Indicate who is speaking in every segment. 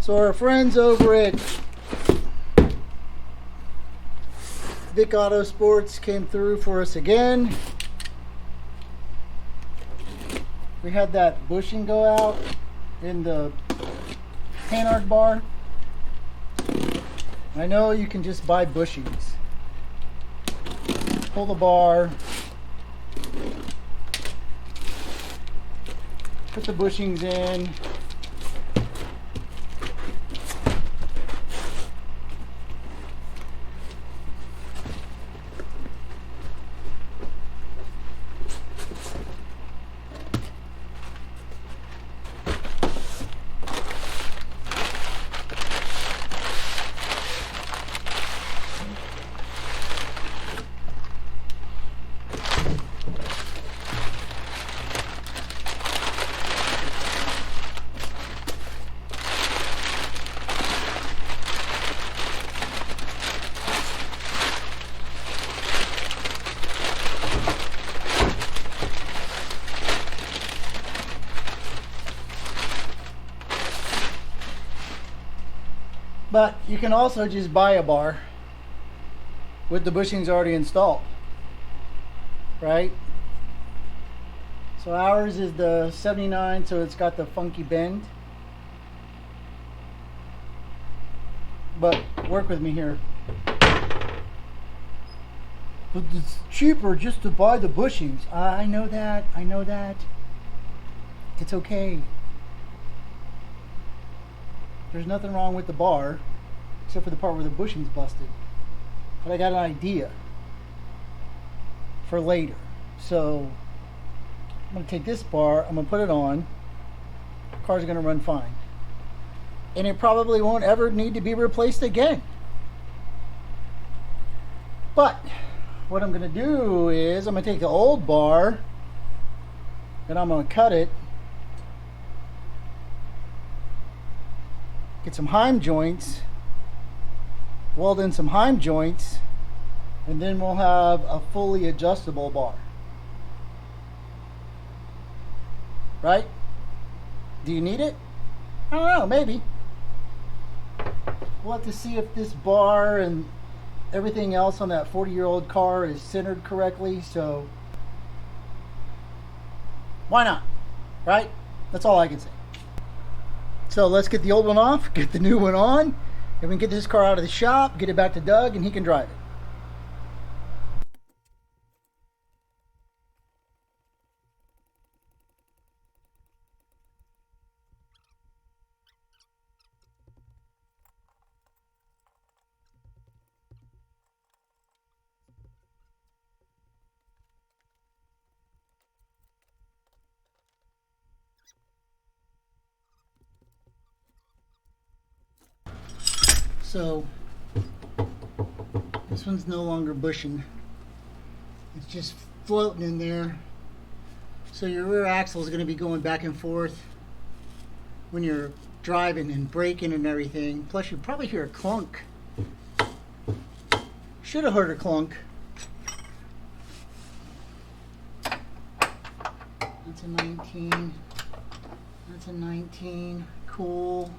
Speaker 1: So our friends over at Vic Auto Sports came through for us again. We had that bushing go out in the panhard bar. I know you can just buy bushings. Pull the bar, put the bushings in. But you can also just buy a bar with the bushings already installed, right? So ours is the 79, so it's got the funky bend. But work with me here. But it's cheaper just to buy the bushings. I know that. I know that. It's okay. There's nothing wrong with the bar, except for the part where the bushing's busted. But I got an idea for later. So I'm going to take this bar, I'm going to put it on. The car's going to run fine. And it probably won't ever need to be replaced again. But what I'm going to do is I'm going to take the old bar and I'm going to cut it. Get some heim joints, weld in some heim joints, and then we'll have a fully adjustable bar. Right? Do you need it? I don't know, maybe. We'll have to see if this bar and everything else on that 40-year-old car is centered correctly, so why not? Right? That's all I can say. So let's get the old one off, get the new one on, and we can get this car out of the shop, get it back to Doug, and he can drive it. So this one's no longer bushing. It's just floating in there. So your rear axle is going to be going back and forth when you're driving and braking and everything. Plus you probably hear a clunk. Should have heard a clunk. That's a 19. That's a 19. Cool.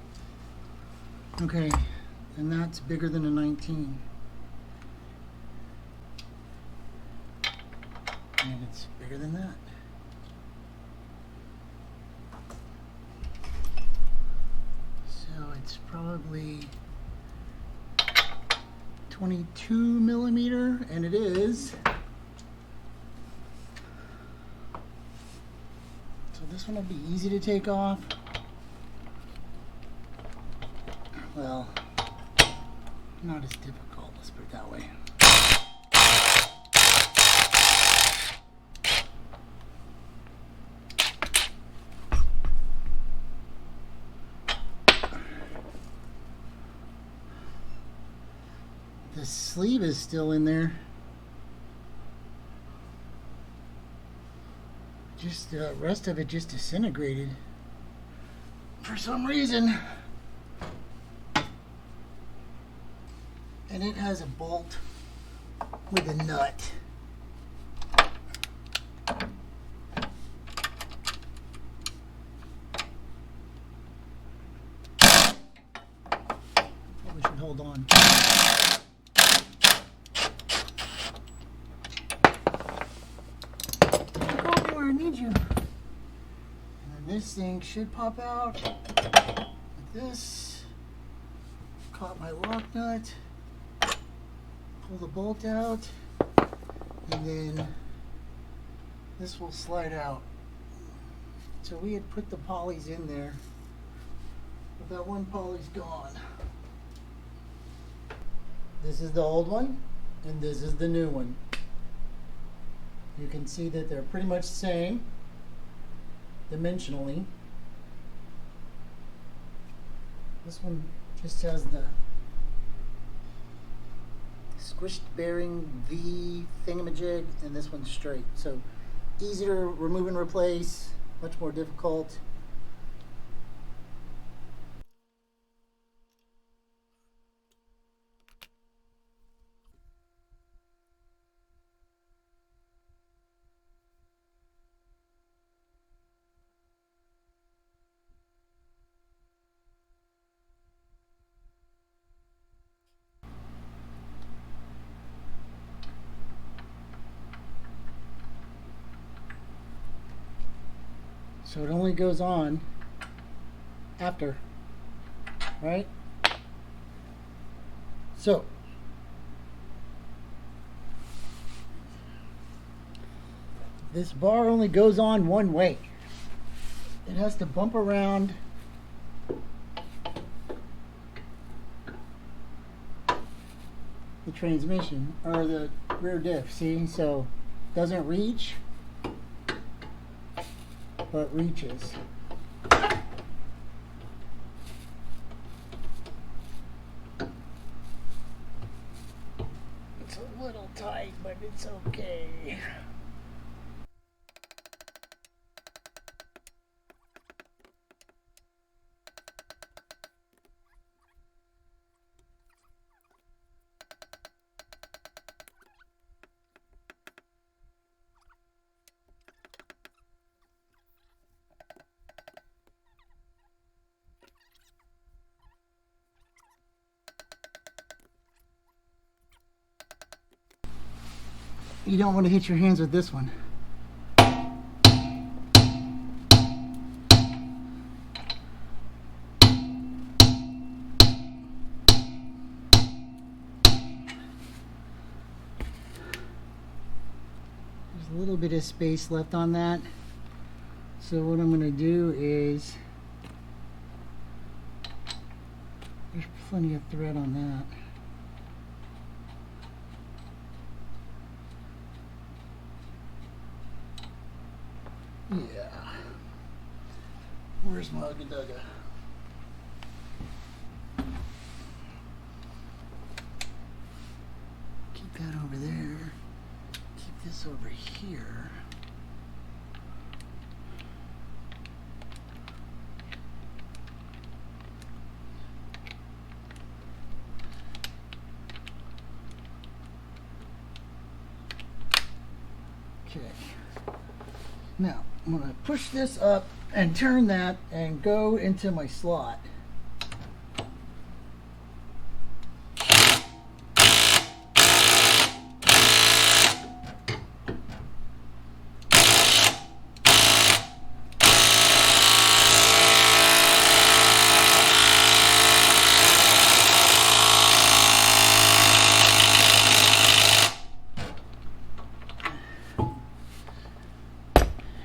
Speaker 1: Okay. And that's bigger than a 19. And it's bigger than that. So it's probably 22 millimeter, and it is. So this one will be easy to take off. Well, not as difficult, let's put it that way. The sleeve is still in there. Just the rest of it just disintegrated for some reason. And it has a bolt with a nut. hold on. Go anywhere I need you. And then this thing should pop out like this. Caught my lock nut. Pull the bolt out. And then this will slide out. So we had put the polys in there, but that one poly's gone. This is the old one, and this is the new one. You can see that they're pretty much the same dimensionally. This one just has the squished bearing V thingamajig, and this one's straight. So easy to remove and replace, much more difficult. So it only goes on after, right? So this bar only goes on one way. It has to bump around the transmission or the rear diff, see? So it doesn't reach, but reaches. It's a little tight, but it's okay. You don't want to hit your hands with this one. There's a little bit of space left on that. So what I'm going to do is, there's plenty of thread on that. Yeah. Where's my Ugga-Dugga? Keep that over there. Keep this over here. Okay. Now, I'm going to push this up and turn that and go into my slot.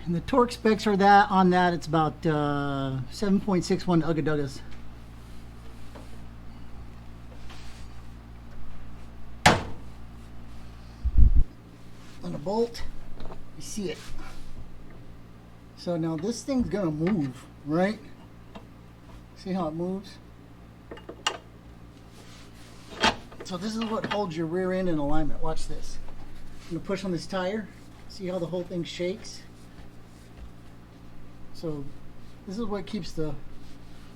Speaker 1: And the torque specs are that on that it's about 7.61 Ugga-Duggas. On the bolt, you see it. So now this thing's gonna move, right? See how it moves? So this is what holds your rear end in alignment. Watch this. I'm gonna push on this tire. See how the whole thing shakes? So this is what keeps the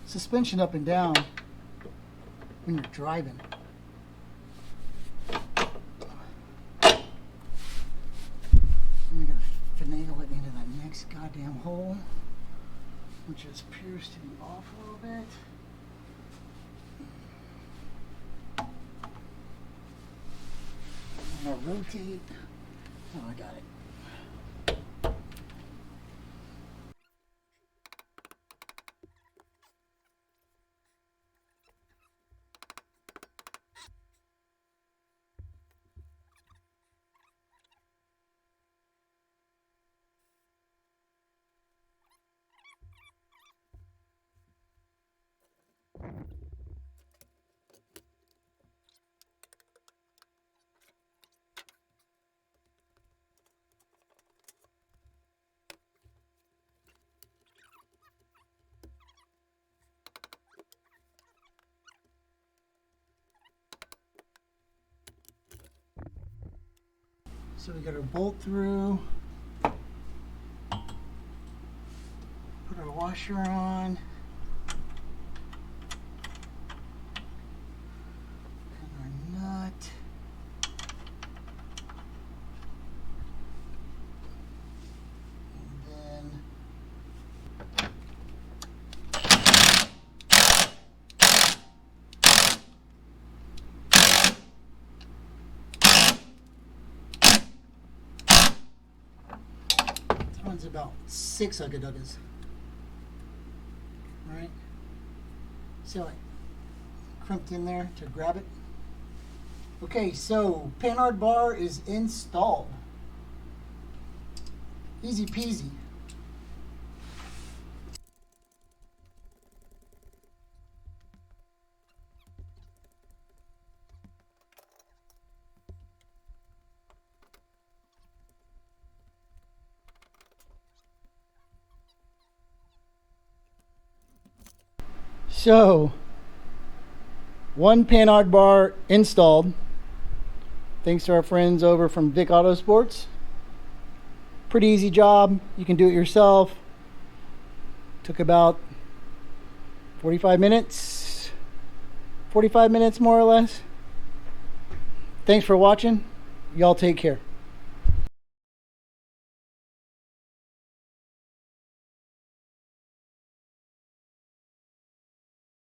Speaker 1: suspension up and down when you're driving. I'm gonna finagle it into that next goddamn hole, which just appears to be off a little bit. I'll rotate. Oh, I got it. So we got our bolt through, put our washer on, and our nut. And then one's about 6 ugga-duggas. Right? So I crimped in there to grab it. Okay, so panhard bar is installed. Easy peasy. So, one panhard bar installed. Thanks to our friends over from Vic Autosports. Pretty easy job. You can do it yourself. Took about 45 minutes. 45 minutes more or less. Thanks for watching. Y'all take care.